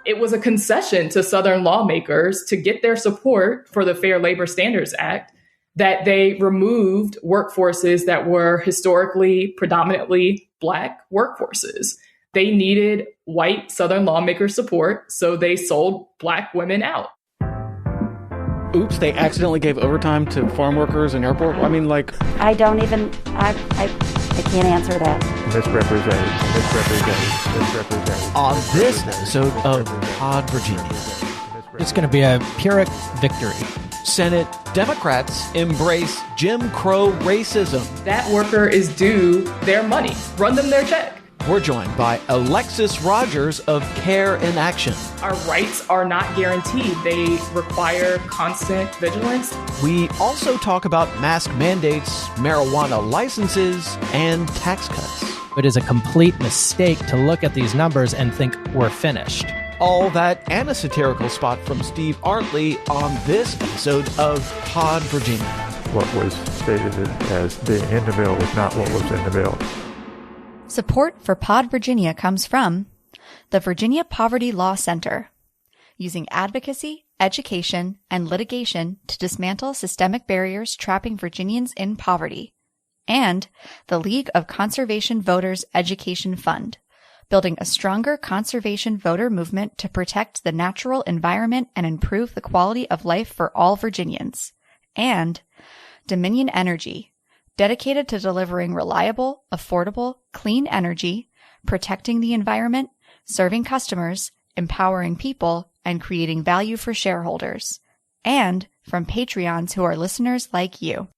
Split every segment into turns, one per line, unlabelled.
It was a concession to Southern lawmakers to get their support for the Fair Labor Standards Act that they removed workforces that were historically predominantly Black workforces. They needed white Southern lawmaker support, so they sold Black women out.
Oops, they accidentally gave overtime to farm workers and airport. I mean, like...
I can't answer that.
Misrepresented.
On this episode of Pod Virginia, it's going to be a Pyrrhic victory. Senate Democrats embrace Jim Crow racism.
That worker is due their money. Run them their check.
We're joined by Alexsis Rodgers of Care in Action.
Our rights are not guaranteed. They require constant vigilance.
We also talk about mask mandates, marijuana licenses, and tax cuts.
It is a complete mistake to look at these numbers and think we're finished.
All that and a satirical spot from Steve Artley on this episode of Pod Virginia.
What was stated as being in the bill was not what was in the bill.
Support for Pod Virginia comes from the Virginia Poverty Law Center, using advocacy, education, and litigation to dismantle systemic barriers trapping Virginians in poverty, and the League of Conservation Voters Education Fund, building a stronger conservation voter movement to protect the natural environment and improve the quality of life for all Virginians, and Dominion Energy, dedicated to delivering reliable, affordable, clean energy, protecting the environment, serving customers, empowering people, and creating value for shareholders. And from Patreons who are listeners like you.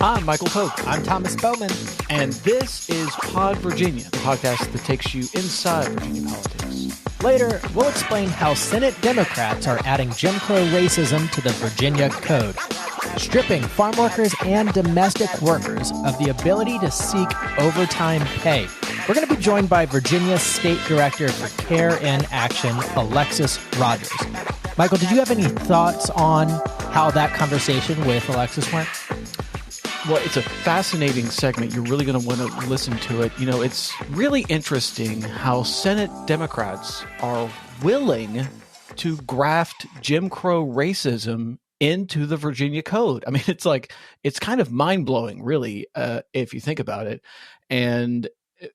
I'm Michael Pope.
I'm Thomas Bowman.
And this is Pod Virginia, the podcast that takes you inside Virginia politics.
Later, we'll explain how Senate Democrats are adding Jim Crow racism to the Virginia Code, stripping farm workers and domestic workers of the ability to seek overtime pay. We're going to be joined by Virginia State Director for Care in Action, Alexsis Rodgers. Michael, did you have any thoughts on how that conversation with Alexis went?
Well, it's a fascinating segment. You're really going to want to listen to it. You know, it's really interesting how Senate Democrats are willing to graft Jim Crow racism into the Virginia Code. I mean, it's kind of mind-blowing, really, if you think about it. And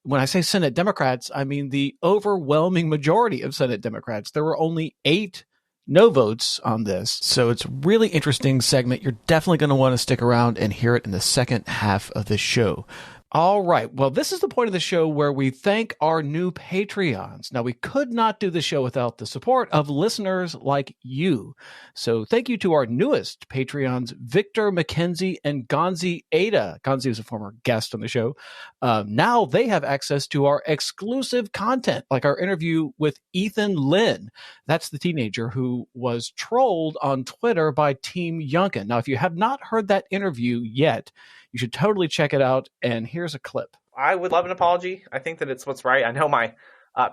when I say Senate Democrats, I mean the overwhelming majority of Senate Democrats. There were only 8 no votes on this. So it's a really interesting segment. You're definitely going to want to stick around and hear it in the second half of the show. All right. Well, this is the point of the show where we thank our new Patreons. Now, we could not do the show without the support of listeners like you. So thank you to our newest Patreons, Victor McKenzie and Gonzi Ada. Gonzi was a former guest on the show. Now they have access to our exclusive content, like our interview with Ethan Lynn. That's the teenager who was trolled on Twitter by Team Youngkin. Now, if you have not heard that interview yet, you should totally check it out, and here's a clip.
I would love an apology. I think that it's what's right. I know my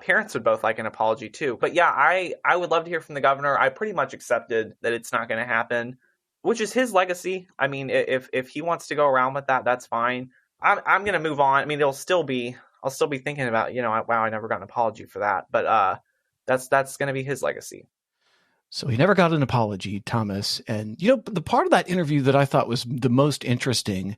parents would both like an apology, too. But yeah, I would love to hear from the governor. I pretty much accepted that it's not going to happen, which is his legacy. I mean, if he wants to go around with that, that's fine. I'm going to move on. I mean, I'll still be thinking about, wow, I never got an apology for that. But that's going to be his legacy.
So he never got an apology, Thomas. And, the part of that interview that I thought was the most interesting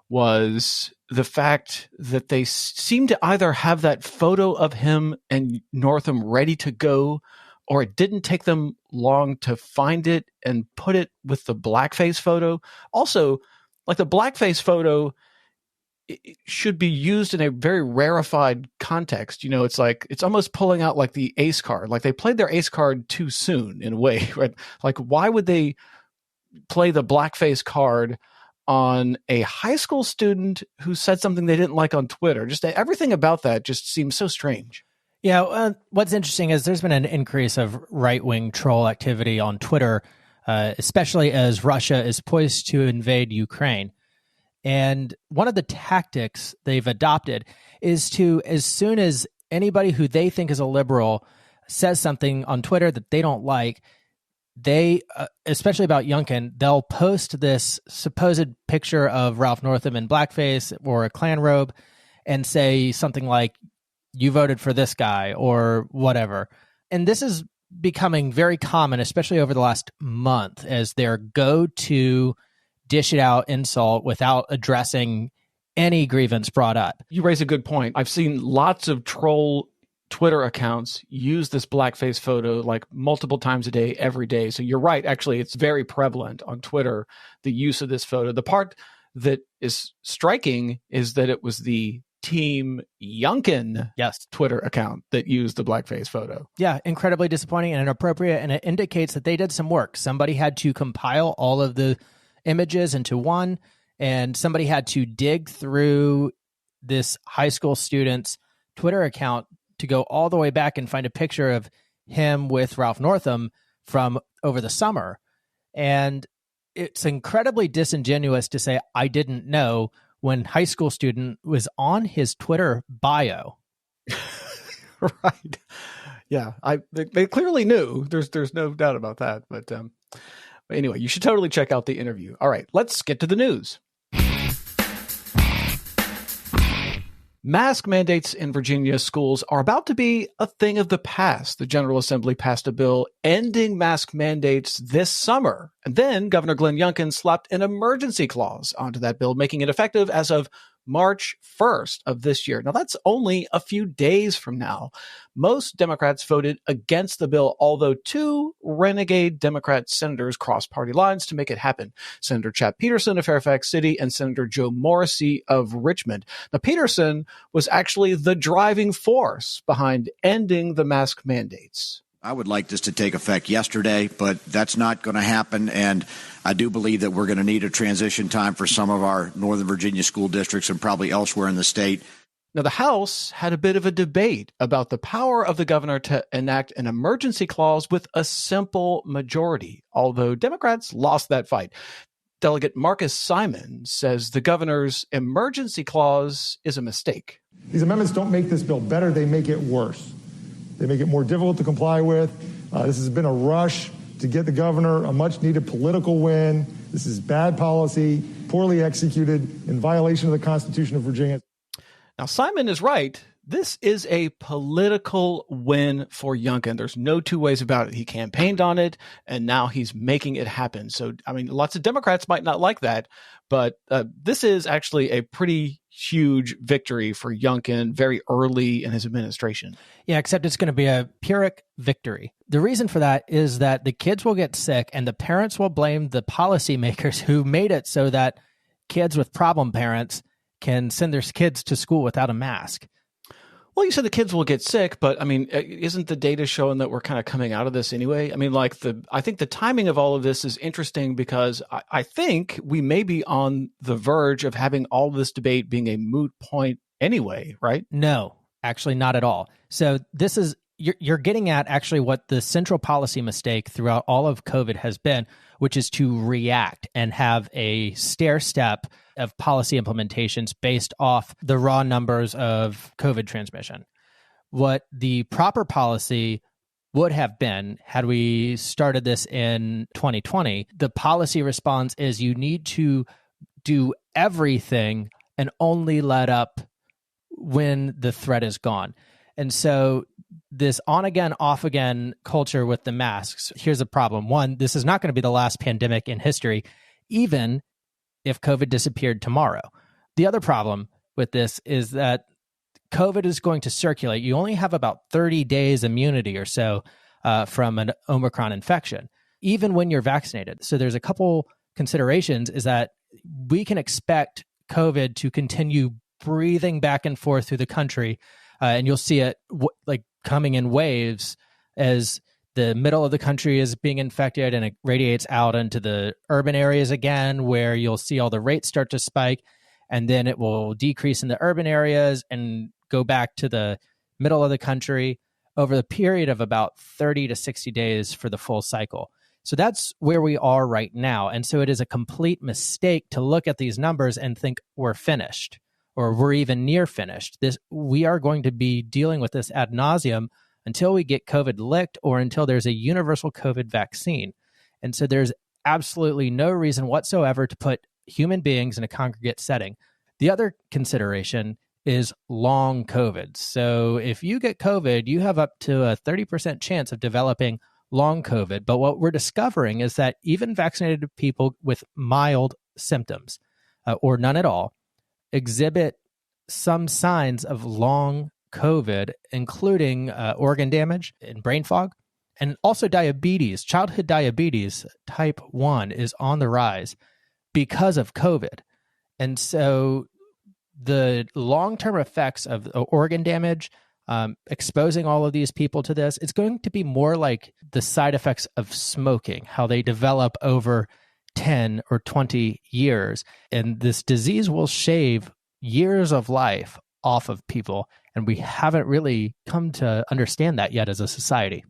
was the fact that they seemed to either have that photo of him and Northam ready to go, or it didn't take them long to find it and put it with the blackface photo. Also, like the blackface photo, it should be used in a very rarefied context. It's almost pulling out like the ace card. Like they played their ace card too soon in a way, right? Like why would they play the blackface card on a high school student who said something they didn't like on Twitter? Just everything about that just seems so strange.
Yeah. What's interesting is there's been an increase of right-wing troll activity on Twitter, especially as Russia is poised to invade Ukraine. And one of the tactics they've adopted is to, as soon as anybody who they think is a liberal says something on Twitter that they don't like, they, especially about Youngkin, they'll post this supposed picture of Ralph Northam in blackface or a Klan robe and say something like, you voted for this guy or whatever. And this is becoming very common, especially over the last month, as their go-to dish it out insult without addressing any grievance brought up.
You raise a good point. I've seen lots of troll Twitter accounts use this blackface photo like multiple times a day, every day. So you're right. Actually, it's very prevalent on Twitter, the use of this photo. The part that is striking is that it was the Team Youngkin Twitter account that used the blackface photo.
Yeah, incredibly disappointing and inappropriate. And it indicates that they did some work. Somebody had to compile all of the images into one, and somebody had to dig through this high school student's Twitter account to go all the way back and find a picture of him with Ralph Northam from over the summer. And it's incredibly disingenuous to say, I didn't know, when high school student was on his Twitter bio.
Right. Yeah. They clearly knew. There's no doubt about that. But anyway, you should totally check out the interview. All right, let's get to the news. Mask mandates in Virginia schools are about to be a thing of the past. The General Assembly passed a bill ending mask mandates this summer. And then Governor Glenn Youngkin slapped an emergency clause onto that bill, making it effective as of March 1st of this year. Now, that's only a few days from now. Most Democrats voted against the bill, although two renegade Democrat senators crossed party lines to make it happen. Senator Chap Peterson of Fairfax City and Senator Joe Morrissey of Richmond. Now, Peterson was actually the driving force behind ending the mask mandates.
I would like this to take effect yesterday, but that's not going to happen. And I do believe that we're going to need a transition time for some of our Northern Virginia school districts and probably elsewhere in the state.
Now, the House had a bit of a debate about the power of the governor to enact an emergency clause with a simple majority, although Democrats lost that fight. Delegate Marcus Simon says the governor's emergency clause is a mistake.
These amendments don't make this bill better, they make it worse. They make it more difficult to comply with. This has been a rush to get the governor a much-needed political win. This is bad policy, poorly executed, in violation of the Constitution of Virginia.
Now, Simon is right. This is a political win for Youngkin. There's no two ways about it. He campaigned on it, and now he's making it happen. So, I mean, lots of Democrats might not like that, but this is actually a pretty huge victory for Youngkin very early in his administration.
Yeah, except it's going to be a Pyrrhic victory. The reason for that is that the kids will get sick, and the parents will blame the policymakers who made it so that kids with problem parents can send their kids to school without a mask.
Well, you said the kids will get sick, but I mean, isn't the data showing that we're kind of coming out of this anyway? I mean, I think the timing of all of this is interesting because I think we may be on the verge of having all this debate being a moot point anyway, right?
No, actually not at all. So this is, you're getting at actually what the central policy mistake throughout all of COVID has been, which is to react and have a stair step of policy implementations based off the raw numbers of COVID transmission. What the proper policy would have been had we started this in 2020, the policy response is you need to do everything and only let up when the threat is gone. And so this on again, off again culture with the masks, here's a problem. One, this is not going to be the last pandemic in history, even if COVID disappeared tomorrow. The other problem with this is that COVID is going to circulate. You only have about 30 days immunity or so from an Omicron infection, even when you're vaccinated. So there's a couple considerations is that we can expect COVID to continue breathing back and forth through the country. And you'll see it like coming in waves as the middle of the country is being infected and it radiates out into the urban areas again, where you'll see all the rates start to spike, and then it will decrease in the urban areas and go back to the middle of the country over the period of about 30 to 60 days for the full cycle. So that's where we are right now. And so it is a complete mistake to look at these numbers and think we're finished or we're even near finished. We are going to be dealing with this ad nauseum until we get COVID licked or until there's a universal COVID vaccine. And so there's absolutely no reason whatsoever to put human beings in a congregate setting. The other consideration is long COVID. So if you get COVID, you have up to a 30% chance of developing long COVID. But what we're discovering is that even vaccinated people with mild symptoms or none at all exhibit some signs of long COVID, including organ damage and brain fog, and also diabetes. Childhood diabetes type 1 is on the rise because of COVID. And so the long-term effects of organ damage, exposing all of these people to this, it's going to be more like the side effects of smoking, how they develop over 10 or 20 years. And this disease will shave years of life off of people. And we haven't really come to understand that yet as a society.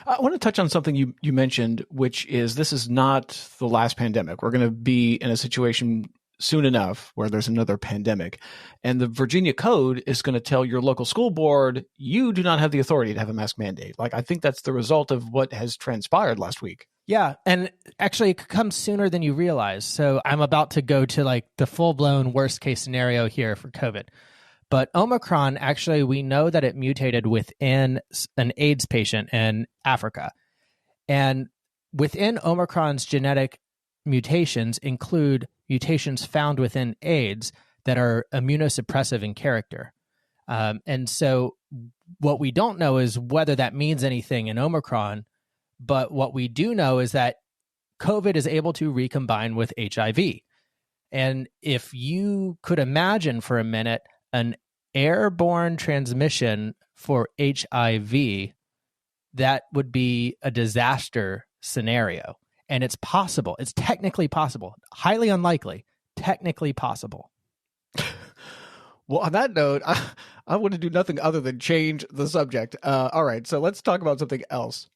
I want to touch on something you mentioned, which is this is not the last pandemic. We're going to be in a situation soon enough where there's another pandemic. And the Virginia Code is going to tell your local school board, you do not have the authority to have a mask mandate. Like, I think that's the result of what has transpired last week.
Yeah. And actually it could come sooner than you realize. So I'm about to go to like the full-blown worst case scenario here for COVID. But Omicron, actually, we know that it mutated within an AIDS patient in Africa. And within Omicron's genetic mutations include mutations found within AIDS that are immunosuppressive in character. And so what we don't know is whether that means anything in Omicron, but what we do know is that COVID is able to recombine with HIV. And if you could imagine for a minute an airborne transmission for HIV, that would be a disaster scenario. And it's possible. It's technically possible. Highly unlikely. Technically possible.
Well, on that note, I want to do nothing other than change the subject. All right, so let's talk about something else.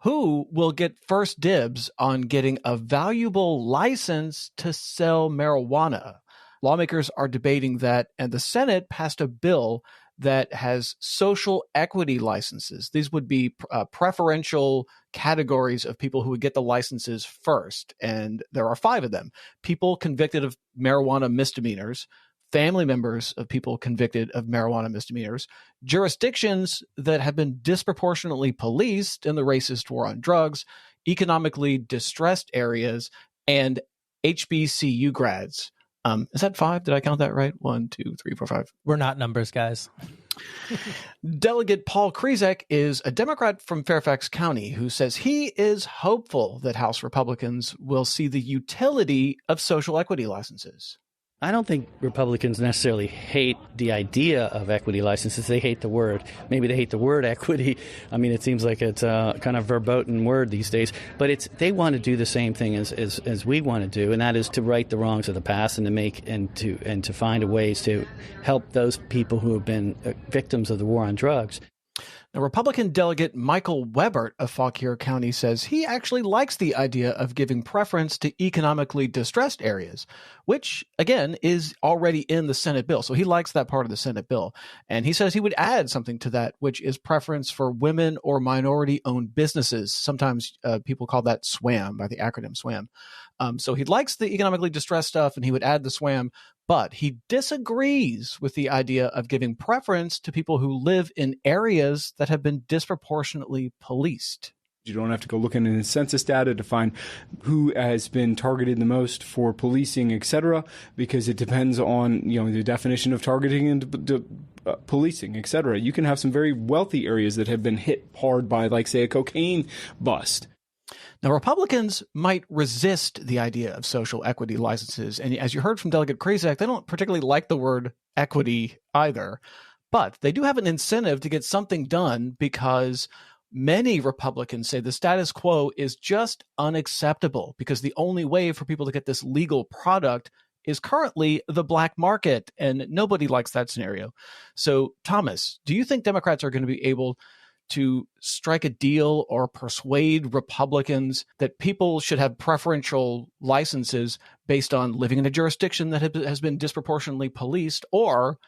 Who will get first dibs on getting a valuable license to sell marijuana? Lawmakers are debating that, and the Senate passed a bill that has social equity licenses. These would be preferential categories of people who would get the licenses first. And there are 5 of them. People convicted of marijuana misdemeanors, family members of people convicted of marijuana misdemeanors, jurisdictions that have been disproportionately policed in the racist war on drugs, economically distressed areas, and HBCU grads. Is that 5? Did I count that right? 1, 2, 3, 4, 5.
We're not numbers, guys.
Delegate Paul Krizek is a Democrat from Fairfax County who says he is hopeful that House Republicans will see the utility of social equity licenses.
I don't think Republicans necessarily hate the idea of equity licenses. They hate the word. Maybe they hate the word equity. I mean, it seems like it's a kind of verboten word these days. But they want to do the same thing as we want to do, and that is to right the wrongs of the past and to make and to find ways to help those people who have been victims of the war on drugs.
Now, Republican Delegate Michael Webert of Fauquier County says he actually likes the idea of giving preference to economically distressed areas, which, again, is already in the Senate bill. So he likes that part of the Senate bill. And he says he would add something to that, which is preference for women or minority-owned businesses. Sometimes people call that SWAM, by the acronym SWAM. So he likes the economically distressed stuff, and he would add the SWAM. But he disagrees with the idea of giving preference to people who live in areas that have been disproportionately policed.
You don't have to go looking in the census data to find who has been targeted the most for policing, et cetera, because it depends on, the definition of targeting and policing, et cetera. You can have some very wealthy areas that have been hit hard by, like, say, a cocaine bust.
Now, Republicans might resist the idea of social equity licenses. And as you heard from Delegate Krizek, they don't particularly like the word equity either. But they do have an incentive to get something done because many Republicans say the status quo is just unacceptable because the only way for people to get this legal product is currently the black market. And nobody likes that scenario. So, Thomas, do you think Democrats are going to be able to strike a deal or persuade Republicans that people should have preferential licenses based on living in a jurisdiction that has been disproportionately policed or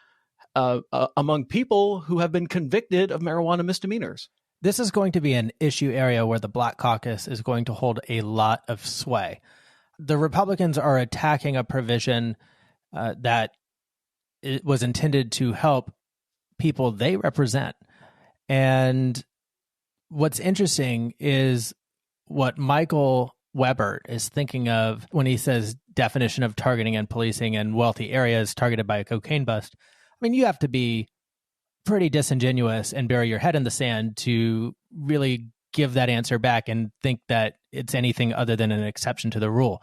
among people who have been convicted of marijuana misdemeanors?
This is going to be an issue area where the Black Caucus is going to hold a lot of sway. The Republicans are attacking a provision that it was intended to help people they represent. And what's interesting is what Michael Weber is thinking of when he says definition of targeting and policing in wealthy areas targeted by a cocaine bust. I mean, you have to be pretty disingenuous and bury your head in the sand to really give that answer back and think that it's anything other than an exception to the rule.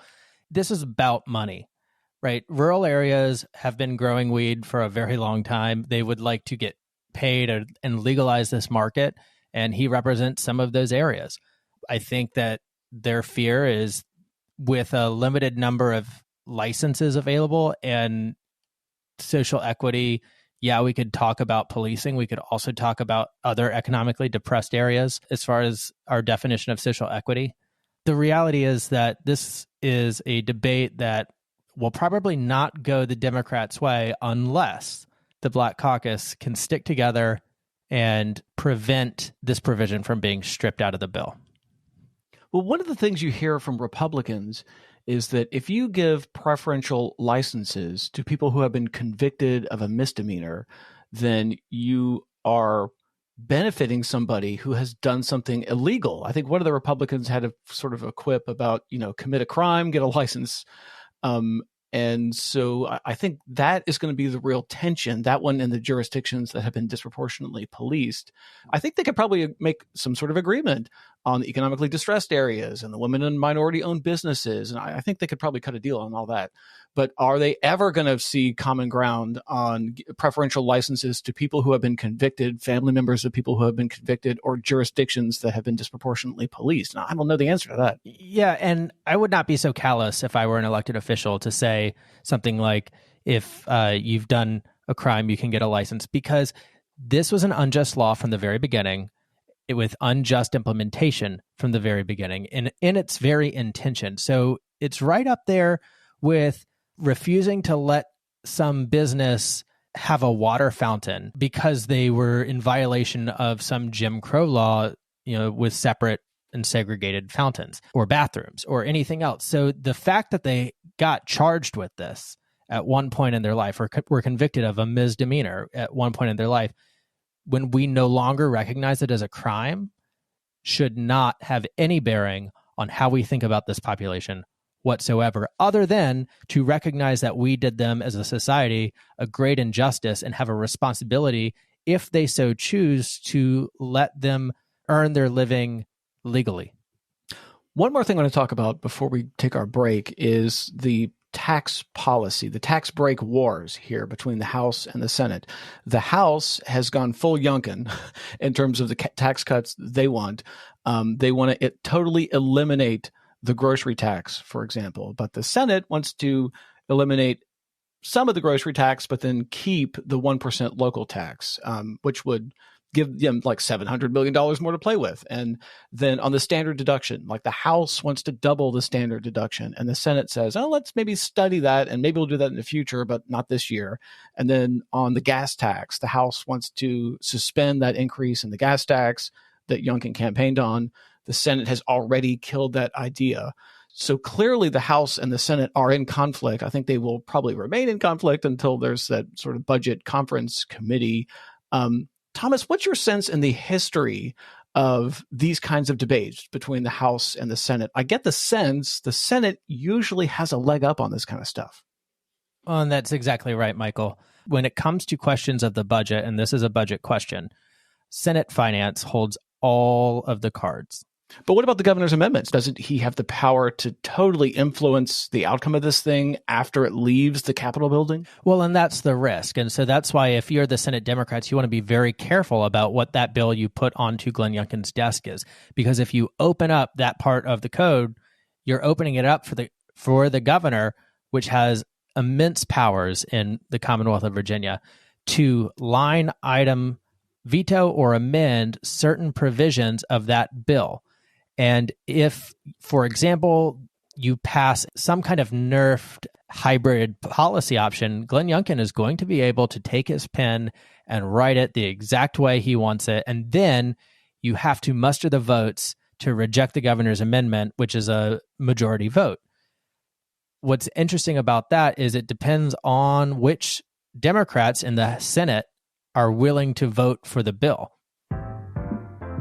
This is about money, right? Rural areas have been growing weed for a very long time. They would like to get paid and legalize this market, and he represents some of those areas. I think that their fear is with a limited number of licenses available and social equity. Yeah, we could talk about policing. We could also talk about other economically depressed areas as far as our definition of social equity. The reality is that this is a debate that will probably not go the Democrats' way unless the Black Caucus can stick together and prevent this provision from being stripped out of the bill.
Well, one of the things you hear from Republicans is that if you give preferential licenses to people who have been convicted of a misdemeanor, then you are benefiting somebody who has done something illegal. I think one of the Republicans had a sort of a quip about, commit a crime, get a license. And so I think that is going to be the real tension, that one in the jurisdictions that have been disproportionately policed. I think they could probably make some sort of agreement on the economically distressed areas and the women and minority-owned businesses. And I think they could probably cut a deal on all that. But are they ever going to see common ground on preferential licenses to people who have been convicted, family members of people who have been convicted, or jurisdictions that have been disproportionately policed? Now, I don't know the answer to that.
Yeah, and I would not be so callous if I were an elected official to say something like, if you've done a crime, you can get a license, because this was an unjust law from the very beginning, with unjust implementation from the very beginning, and in its very intention. So it's right up there with refusing to let some business have a water fountain because they were in violation of some Jim Crow law, with separate and segregated fountains or bathrooms or anything else. So the fact that they got charged with this at one point in their life, or were convicted of a misdemeanor at one point in their life, when we no longer recognize it as a crime, should not have any bearing on how we think about this population whatsoever, other than to recognize that we did them as a society a great injustice and have a responsibility, if they so choose, to let them earn their living legally.
One more thing I want to talk about before we take our break is the tax policy, the tax break wars here between the House and the Senate. The House has gone full Youngkin in terms of the tax cuts they want. They want to totally eliminate the grocery tax, for example. But the Senate wants to eliminate some of the grocery tax, but then keep the 1% local tax, which would give them like $700 million more to play with. And then on the standard deduction, like the House wants to double the standard deduction, and the Senate says, oh, let's maybe study that, and maybe we'll do that in the future, but not this year. And then on the gas tax, the House wants to suspend that increase in the gas tax that Youngkin campaigned on. The Senate has already killed that idea. So clearly the House and the Senate are in conflict. I think they will probably remain in conflict until there's that sort of budget conference committee. Thomas, what's your sense in the history of these kinds of debates between the House and the Senate? I get the sense the Senate usually has a leg up on this kind of stuff.
Well, and that's exactly right, Michael. When it comes to questions of the budget, and this is a budget question, Senate Finance holds all of the cards.
But what about the governor's amendments? Doesn't he have the power to totally influence the outcome of this thing after it leaves the Capitol building?
Well, and that's the risk. And so that's why if you're the Senate Democrats, you want to be very careful about what that bill you put onto Glenn Youngkin's desk is. Because if you open up that part of the code, you're opening it up for the governor, which has immense powers in the Commonwealth of Virginia, to line item veto or amend certain provisions of that bill. And if, for example, you pass some kind of nerfed hybrid policy option, Glenn Youngkin is going to be able to take his pen and write it the exact way he wants it. And then you have to muster the votes to reject the governor's amendment, which is a majority vote. what's interesting about that is it depends on which Democrats in the Senate are willing to vote for the bill.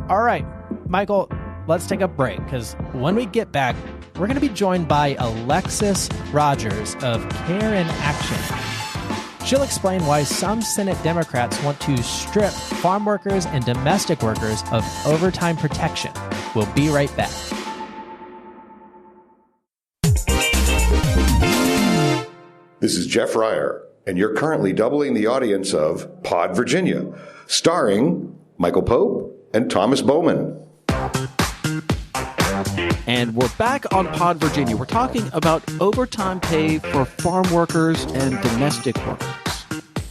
All right, Michael, let's take a break, because when we get back, we're going to be joined by Alexsis Rodgers of Care in Action. She'll explain why some Senate Democrats want to strip farm workers and domestic workers of overtime protection. We'll be right back.
This is Jeff Ryer, and you're currently doubling the audience of Pod Virginia, starring Michael Pope and Thomas Bowman.
And we're back on Pod Virginia. We're talking about overtime pay for farm workers and domestic workers.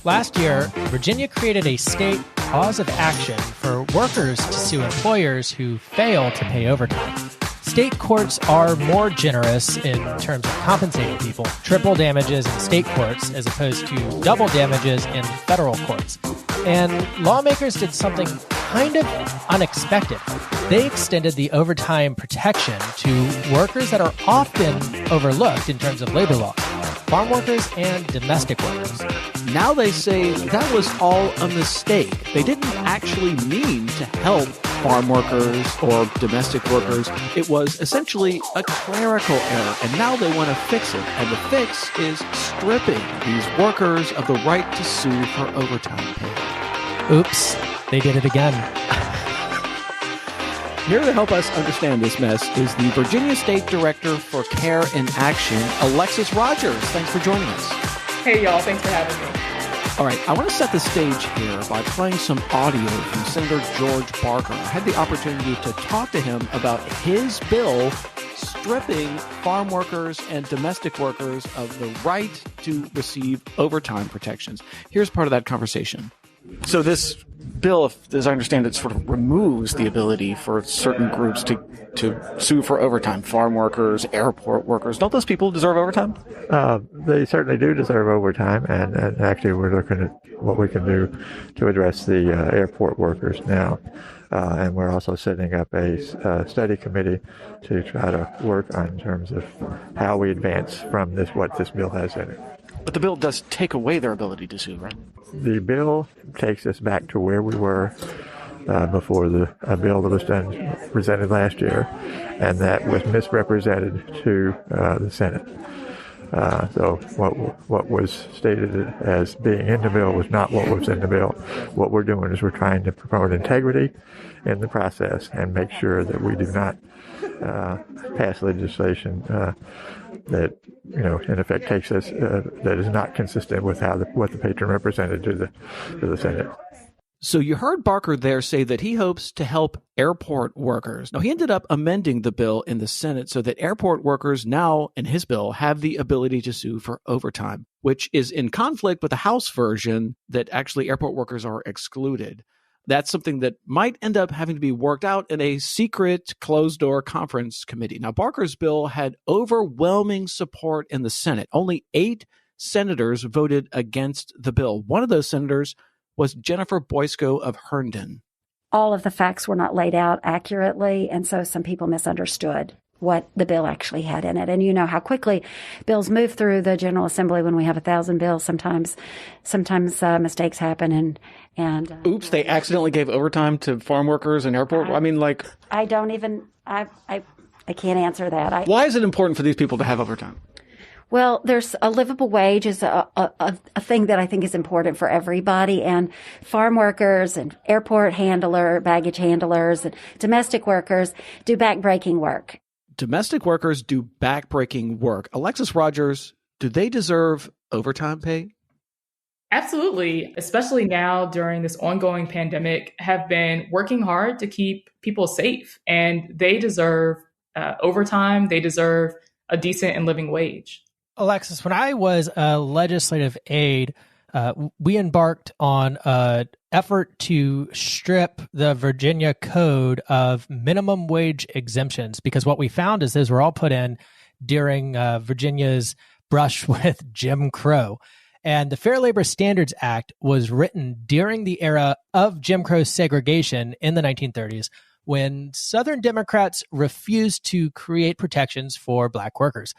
Last year, Virginia created a state cause of action for workers to sue employers who fail to pay overtime. State courts are more generous in terms of compensating people, triple damages in state courts as opposed to double damages in federal courts. And lawmakers did something kind of unexpected. They extended the overtime protection to workers that are often overlooked in terms of labor law, farm workers and domestic workers.
Now they say that was all a mistake. They didn't actually mean to help farm workers or domestic workers. It was essentially a clerical error, and now they want to fix it. And the fix is stripping these workers of the right to sue for overtime pay.
Oops, they did it again.
Here to help us understand this mess is the Virginia State Director for Care in Action, Alexsis Rodgers. Thanks for joining us.
Hey, y'all. Thanks for having me.
All right, I want to set the stage here by playing some audio from Senator George Barker. I had the opportunity to talk to him about his bill stripping farm workers and domestic workers of the right to receive overtime protections. Here's part of that conversation. So this bill, as I understand it, sort of removes the ability for certain groups to sue for overtime. Farm workers, airport workers. Don't those people deserve overtime?
They certainly do deserve overtime, and actually we're looking at what we can do to address the airport workers now. And we're also setting up a study committee to try to work on in terms of how we advance from what this bill has in it.
But the bill does take away their ability to sue, right?
The bill takes us back to where we were before the bill that was presented last year, and that was misrepresented to the Senate. So what was stated as being in the bill was not what was in the bill. What we're doing is we're trying to promote integrity in the process and make sure that we do not pass legislation that, in effect takes us, that is not consistent with what the patron represented to the Senate.
So you heard Barker there say that he hopes to help airport workers. Now, he ended up amending the bill in the Senate so that airport workers now, in his bill, have the ability to sue for overtime, which is in conflict with the House version that actually airport workers are excluded. That's something that might end up having to be worked out in a secret closed-door conference committee. Now, Barker's bill had overwhelming support in the Senate. Only 8 senators voted against the bill. One of those senators was Jennifer Boysko of Herndon.
All of the facts were not laid out accurately, and so some people misunderstood what the bill actually had in it. And you know how quickly bills move through the General Assembly when we have 1,000 bills. Sometimes mistakes happen, and
oops, they accidentally gave overtime to farm workers and airport.
I can't answer that.
Why is it important for these people to have overtime?
Well, there's a livable wage is a thing that I think is important for everybody, and farm workers and airport baggage handlers and domestic workers do backbreaking work.
Domestic workers do backbreaking work. Alexsis Rodgers, do they deserve overtime pay?
Absolutely, especially now during this ongoing pandemic, have been working hard to keep people safe, and they deserve overtime. They deserve a decent and living wage.
Alexis, when I was a legislative aide, we embarked on an effort to strip the Virginia Code of minimum wage exemptions, because what we found is those were all put in during Virginia's brush with Jim Crow. And the Fair Labor Standards Act was written during the era of Jim Crow segregation in the 1930s, when Southern Democrats refused to create protections for Black workers.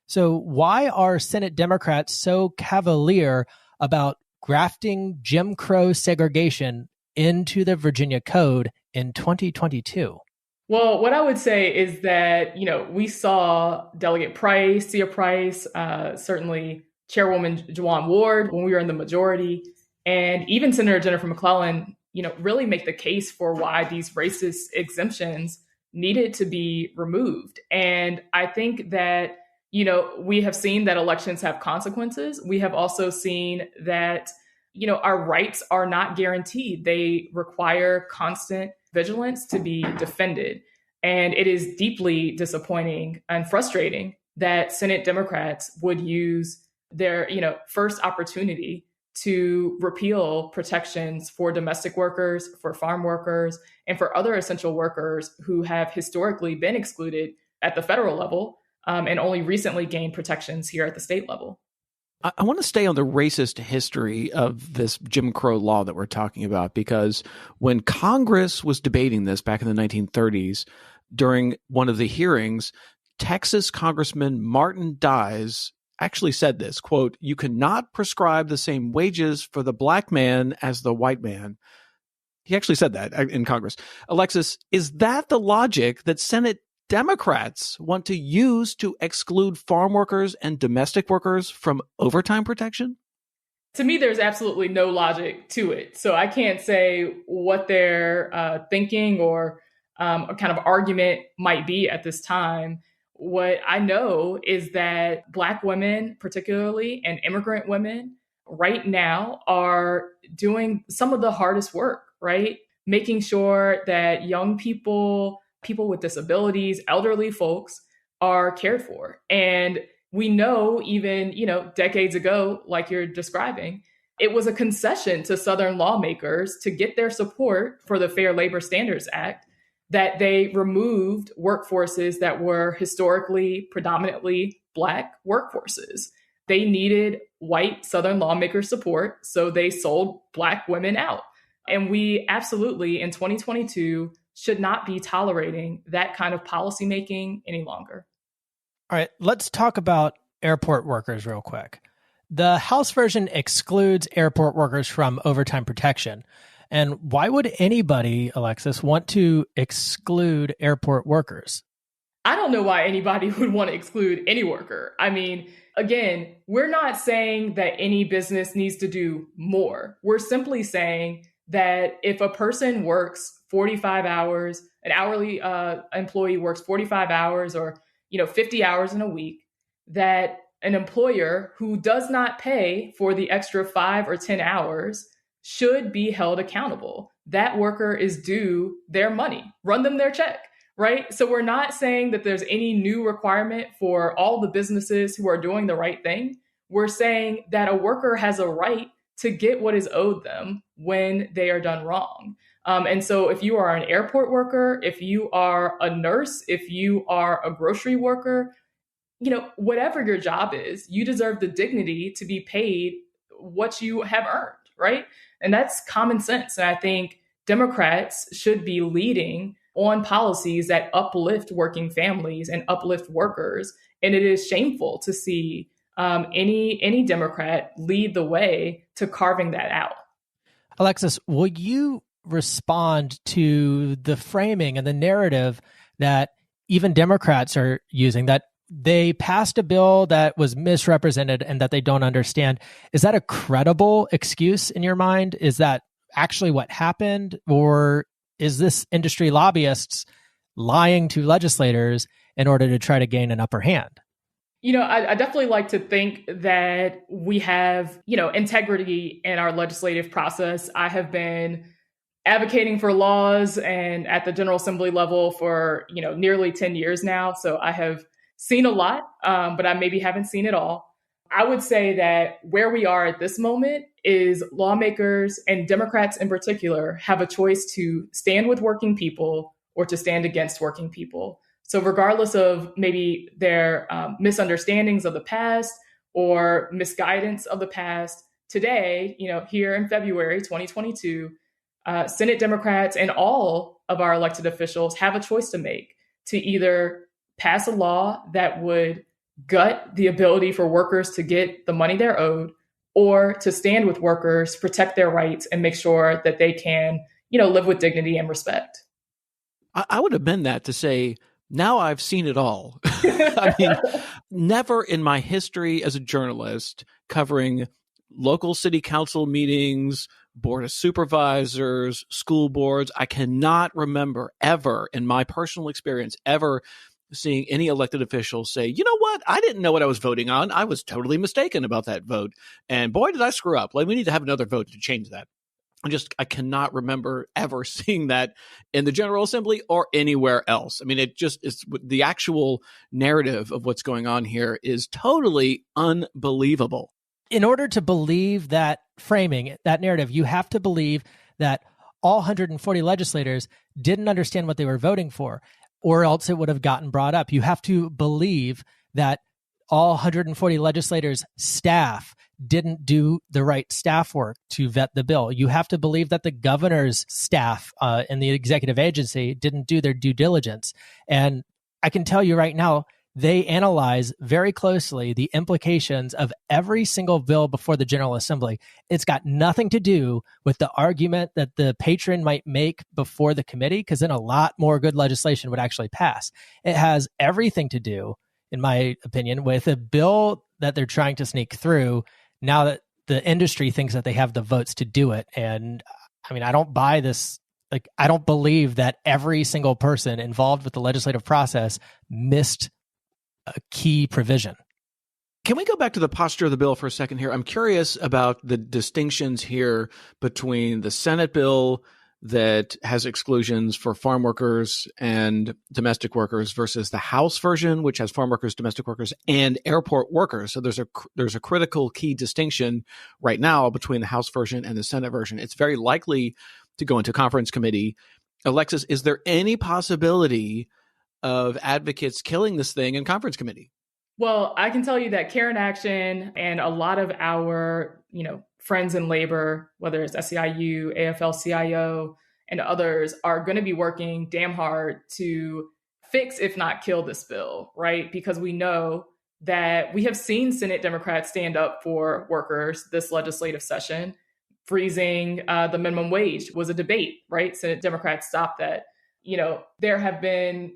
So why are Senate Democrats so cavalier about grafting Jim Crow segregation into the Virginia Code in 2022?
Well, what I would say is that, we saw Delegate Price, Sia Price, certainly Chairwoman Juwan Ward when we were in the majority, and even Senator Jennifer McClellan, really make the case for why these racist exemptions needed to be removed. And I think that, we have seen that elections have consequences. We have also seen that, our rights are not guaranteed. They require constant vigilance to be defended. And it is deeply disappointing and frustrating that Senate Democrats would use their, first opportunity to repeal protections for domestic workers, for farm workers, and for other essential workers who have historically been excluded at the federal level and only recently gained protections here at the state level.
I want to stay on the racist history of this Jim Crow law that we're talking about, because when Congress was debating this back in the 1930s, during one of the hearings, Texas Congressman Martin Dies actually said this, quote, "You cannot prescribe the same wages for the black man as the white man." He actually said that in Congress. Alexis, is that the logic that Senate Democrats want to use to exclude farm workers and domestic workers from overtime protection?
To me, there's absolutely no logic to it. So I can't say what they're thinking or a kind of argument might be at this time. What I know is that Black women, particularly, and immigrant women right now are doing some of the hardest work, right? Making sure that young people with disabilities, elderly folks are cared for. And we know even, decades ago, like you're describing, it was a concession to Southern lawmakers to get their support for the Fair Labor Standards Act that they removed workforces that were historically predominantly Black workforces. They needed white Southern lawmaker support, so they sold Black women out. And we absolutely, in 2022, should not be tolerating that kind of policymaking any longer.
All right, let's talk about airport workers real quick. The House version excludes airport workers from overtime protection. And why would anybody, Alexis, want to exclude airport workers?
I don't know why anybody would want to exclude any worker. I mean, again, we're not saying that any business needs to do more. We're simply saying that if a person works 45 hours, an hourly employee works 45 hours or 50 hours in a week, that an employer who does not pay for the extra 5 or 10 hours should be held accountable. That worker is due their money. Run them their check, right? So we're not saying that there's any new requirement for all the businesses who are doing the right thing. We're saying that a worker has a right to get what is owed them when they are done wrong. And so if you are an airport worker, if you are a nurse, if you are a grocery worker, whatever your job is, you deserve the dignity to be paid what you have earned, right? And that's common sense. And I think Democrats should be leading on policies that uplift working families and uplift workers. And it is shameful to see any Democrat lead the way to carving that out.
Alexis, will you respond to the framing and the narrative that even Democrats are using, that they passed a bill that was misrepresented and that they don't understand? Is that a credible excuse in your mind? Is that actually what happened? Or is this industry lobbyists lying to legislators in order to try to gain an upper hand?
I definitely like to think that we have, integrity in our legislative process. I have been advocating for laws and at the General Assembly level for, nearly 10 years now. So I have seen a lot, but I maybe haven't seen it all. I would say that where we are at this moment is lawmakers, and Democrats in particular, have a choice to stand with working people or to stand against working people. So regardless of maybe their misunderstandings of the past or misguidance of the past, today, here in February 2022, Senate Democrats and all of our elected officials have a choice to make, to either pass a law that would gut the ability for workers to get the money they're owed, or to stand with workers, protect their rights, and make sure that they can, live with dignity and respect.
I would amend that to say, now I've seen it all. I mean, never in my history as a journalist covering local city council meetings, board of supervisors, school boards, I cannot remember ever in my personal experience ever seeing any elected officials say, you know what, I didn't know what I was voting on. I was totally mistaken about that vote. And boy, did I screw up. Like, we need to have another vote to change that. I cannot remember ever seeing that in the General Assembly or anywhere else. I mean, it just is, the actual narrative of what's going on here is totally unbelievable.
In order to believe that framing, that narrative, you have to believe that all 140 legislators didn't understand what they were voting for, or else it would have gotten brought up. You have to believe that all 140 legislators' staff didn't do the right staff work to vet the bill. You have to believe that the governor's staff in the executive agency didn't do their due diligence. And I can tell you right now, they analyze very closely the implications of every single bill before the General Assembly. It's got nothing to do with the argument that the patron might make before the committee, because then a lot more good legislation would actually pass. It has everything to do, in my opinion, with a bill that they're trying to sneak through now that the industry thinks that they have the votes to do it. And I mean, I don't buy this. Like, I don't believe that every single person involved with the legislative process missed a key provision.
Can we go back to the posture of the bill for a second here? I'm curious about the distinctions here between the Senate bill that has exclusions for farm workers and domestic workers versus the House version, which has farm workers, domestic workers, and airport workers. So there's a critical key distinction right now between the House version and the Senate version. It's very likely to go into conference committee. Alexis, is there any possibility of advocates killing this thing in conference committee?
Well, I can tell you that Karen Action and a lot of our, friends in labor, whether it's SEIU, AFL-CIO, and others, are going to be working damn hard to fix, if not kill, this bill, right? Because we know that we have seen Senate Democrats stand up for workers this legislative session. Freezing the minimum wage was a debate, right? Senate Democrats stopped that. There have been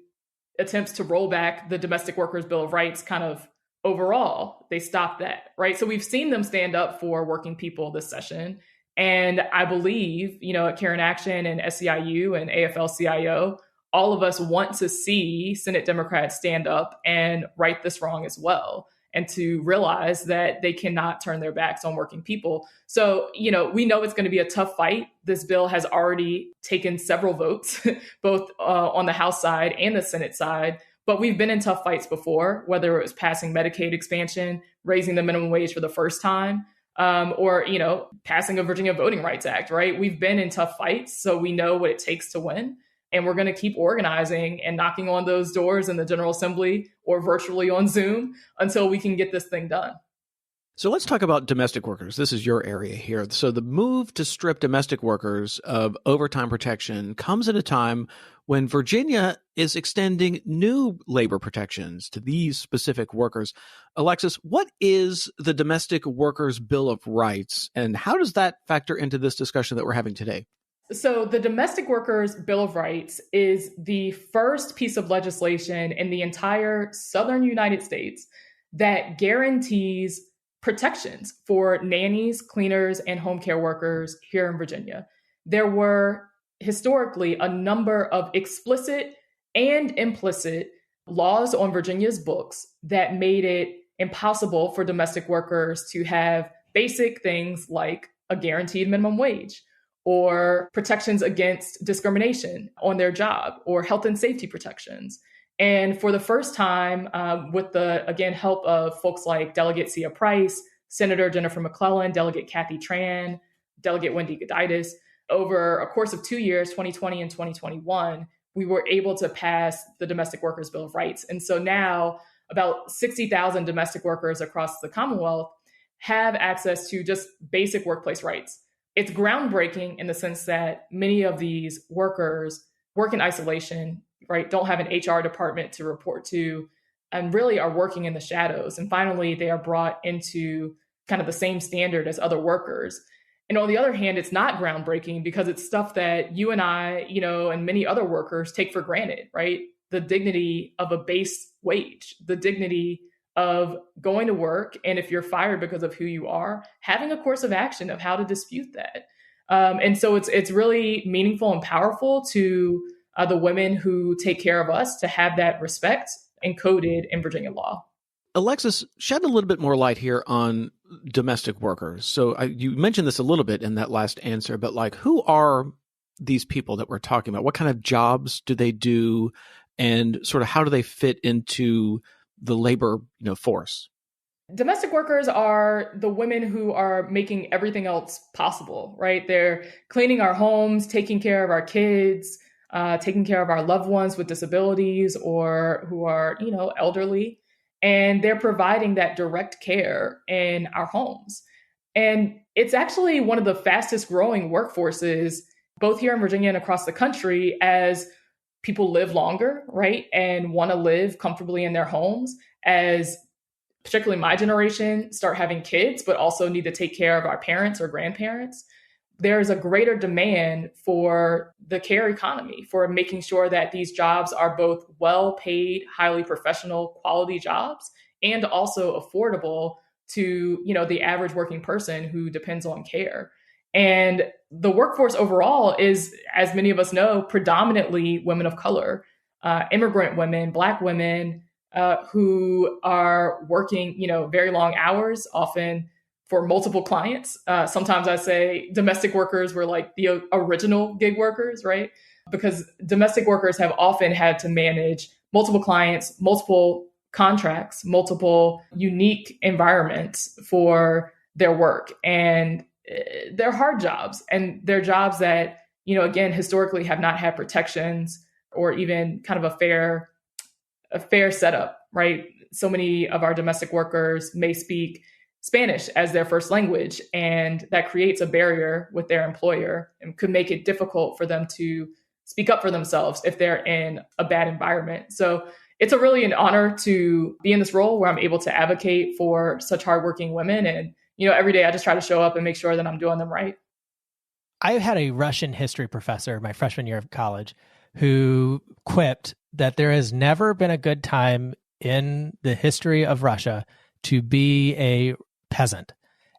attempts to roll back the Domestic Workers Bill of Rights kind of overall. They stopped that, right? So we've seen them stand up for working people this session. And I believe, at Karen Action and SEIU and AFL-CIO, all of us want to see Senate Democrats stand up and right this wrong as well, and to realize that they cannot turn their backs on working people. So, we know it's going to be a tough fight. This bill has already taken several votes, both on the House side and the Senate side. But we've been in tough fights before, whether it was passing Medicaid expansion, raising the minimum wage for the first time, or, passing a Virginia Voting Rights Act, right? We've been in tough fights, so we know what it takes to win. And we're going to keep organizing and knocking on those doors in the General Assembly or virtually on Zoom until we can get this thing done.
So let's talk about domestic workers. This is your area here. So the move to strip domestic workers of overtime protection comes at a time when Virginia is extending new labor protections to these specific workers. Alexis, what is the Domestic Workers Bill of Rights, and how does that factor into this discussion that we're having today?
So the Domestic Workers Bill of Rights is the first piece of legislation in the entire southern United States that guarantees protections for nannies, cleaners, and home care workers here in Virginia. There were historically a number of explicit and implicit laws on Virginia's books that made it impossible for domestic workers to have basic things like a guaranteed minimum wage, or protections against discrimination on their job, or health and safety protections. And for the first time, with the, again, help of folks like Delegate Sia Price, Senator Jennifer McClellan, Delegate Kathy Tran, Delegate Wendy Goditis, over a course of 2 years, 2020 and 2021, we were able to pass the Domestic Workers Bill of Rights. And so now about 60,000 domestic workers across the Commonwealth have access to just basic workplace rights. It's groundbreaking in the sense that many of these workers work in isolation, right? Don't have an HR department to report to. and really are working in the shadows. And finally, they are brought into kind of the same standard as other workers. And on the other hand, it's not groundbreaking because it's stuff that you and I, and many other workers take for granted, right? The dignity of a base wage, the dignity of going to work. And if you're fired because of who you are, having a course of action of how to dispute that. And so it's really meaningful and powerful to the women who take care of us to have that respect encoded in Virginia law.
Alexis, shed a little bit more light here on domestic workers. So you mentioned this a little bit in that last answer, but like, who are these people that we're talking about? What kind of jobs do they do? And sort of how do they fit into the labor, force?
Domestic workers are the women who are making everything else possible, right? They're cleaning our homes, taking care of our kids, taking care of our loved ones with disabilities or who are, elderly. And they're providing that direct care in our homes. And it's actually one of the fastest growing workforces, both here in Virginia and across the country, as people live longer, right? And want to live comfortably in their homes, as particularly my generation start having kids, but also need to take care of our parents or grandparents. There's a greater demand for the care economy, for making sure that these jobs are both well-paid, highly professional, quality jobs, and also affordable to, the average working person who depends on care. And the workforce overall is, as many of us know, predominantly women of color, immigrant women, Black women, who are working, very long hours, often for multiple clients. Sometimes I say domestic workers were like the original gig workers, right? Because domestic workers have often had to manage multiple clients, multiple contracts, multiple unique environments for their work. And they're hard jobs. And they're jobs that, again, historically have not had protections or even kind of a fair setup, right? So many of our domestic workers may speak Spanish as their first language, and that creates a barrier with their employer and could make it difficult for them to speak up for themselves if they're in a bad environment. So it's really an honor to be in this role where I'm able to advocate for such hardworking women. And, every day I just try to show up and make sure that I'm doing them right.
I had a Russian history professor my freshman year of college who quipped that there has never been a good time in the history of Russia to be a peasant.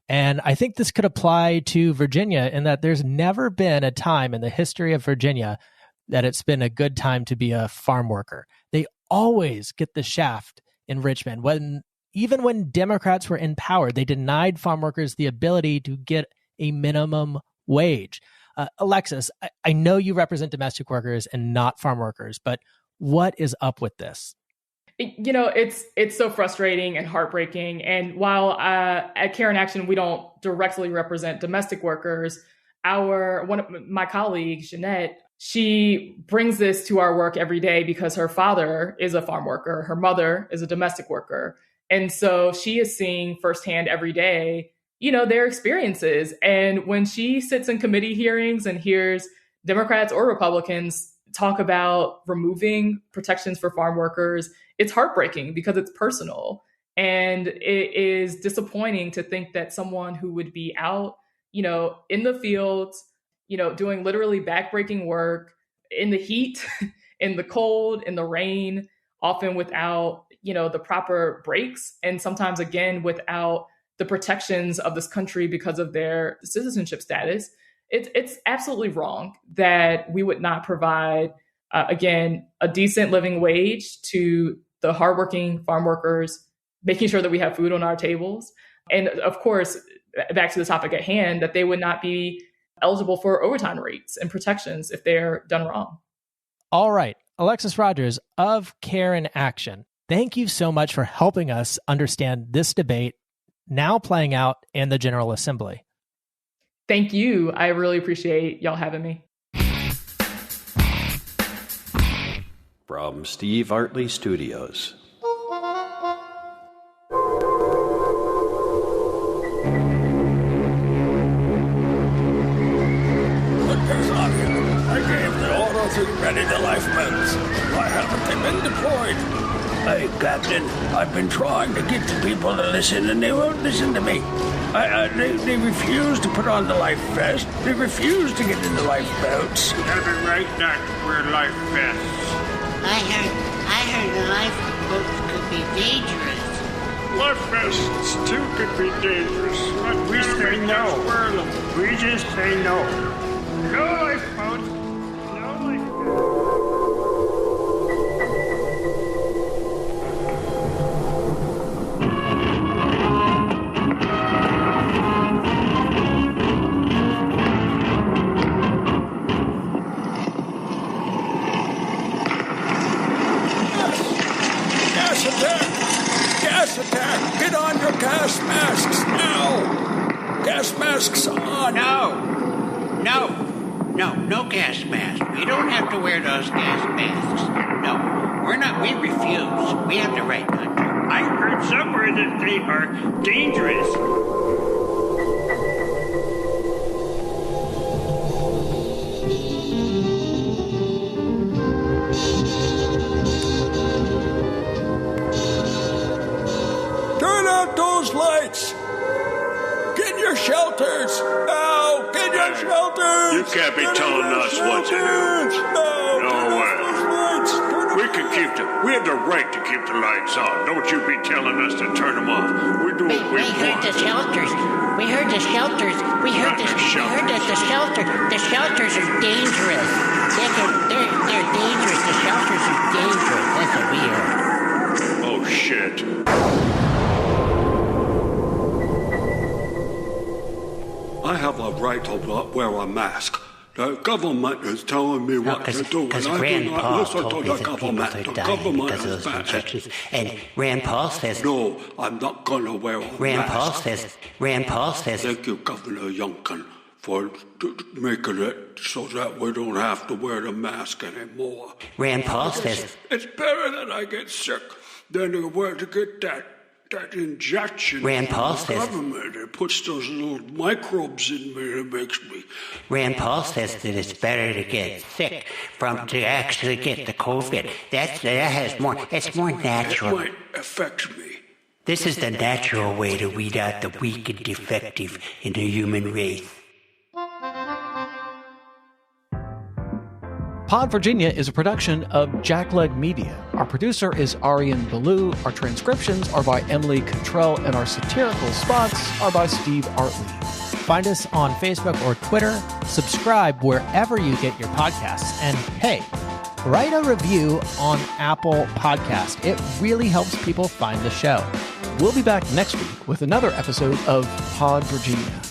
And I think this could apply to Virginia in that there's never been a time in the history of Virginia that it's been a good time to be a farm worker. They always get the shaft in Richmond. Even when Democrats were in power, they denied farm workers the ability to get a minimum wage. Alexis, I know you represent domestic workers and not farm workers, but what is up with this?
It's so frustrating and heartbreaking. And while at Care in Action, we don't directly represent domestic workers, one of my colleagues, Jeanette, she brings this to our work every day because her father is a farm worker. Her mother is a domestic worker. And so she is seeing firsthand every day, their experiences. And when she sits in committee hearings and hears Democrats or Republicans talk about removing protections for farm workers, it's heartbreaking because it's personal. And it is disappointing to think that someone who would be out, in the fields, doing literally backbreaking work in the heat, in the cold, in the rain, often without, the proper breaks. And sometimes, again, without the protections of this country because of their citizenship status. It's absolutely wrong that we would not provide, again, a decent living wage to the hardworking farm workers, making sure that we have food on our tables. And of course, back to the topic at hand, that they would not be eligible for overtime rates and protections if they're done wrong.
All right. Alexsis Rodgers of Care in Action, thank you so much for helping us understand this debate now playing out in the General Assembly.
Thank you. I really appreciate y'all having me.
From Steve Artley Studios.
I gave the order to ready the lifeboats. Why haven't they been deployed?
Hey, Captain,
I've been trying to get the people to listen, and they won't listen to me. They refuse to put on the life vest. They refuse to get in the lifeboats.
Every right not to wear life vests.
I heard the lifeboats could be dangerous.
Life vests, too, could be dangerous. We say no. We just say no. No lifeboats. No lifeboats.
Gas attack! Get on your gas masks now! Gas masks on!
No gas mask. We don't have to wear those gas masks. No, we're not. We refuse. We have the right not to.
I heard somewhere that they are dangerous.
Turn out those lights! Get your shelters! Now! Get your shelters!
You can't be telling us what to do. No way. We can keep we have the right to keep the lights on. Don't you be telling us to turn them off. We do what we want.
We heard the shelters. We heard that the shelters are dangerous. They're dangerous. The shelters are dangerous. That's what we heard.
Oh, shit.
I have a right to wear a mask. The government is telling me what to do, and I do not listen to the government. The government is bad.
And Rand Paul says...
No, I'm not going to wear a mask.
Rand Paul says...
Thank you, Governor Youngkin, for making it so that we don't have to wear the mask anymore.
Rand Paul says...
It's better that I get sick than to get that injection.
Rand Paul
from the government. It puts those little microbes in me that makes me.
Rand Paul says that it's better to get sick to actually get the COVID. It's more natural.
It might affect me.
This is the natural way to weed out the weak and defective in the human race.
Pod Virginia is a production of Jackleg Media. Our producer is Arian Ballou. Our transcriptions are by Emily Cottrell, and our satirical spots are by Steve Artley.
Find us on Facebook or Twitter. Subscribe wherever you get your podcasts. And hey, write a review on Apple Podcast. It really helps people find the show.
We'll be back next week with another episode of Pod Virginia.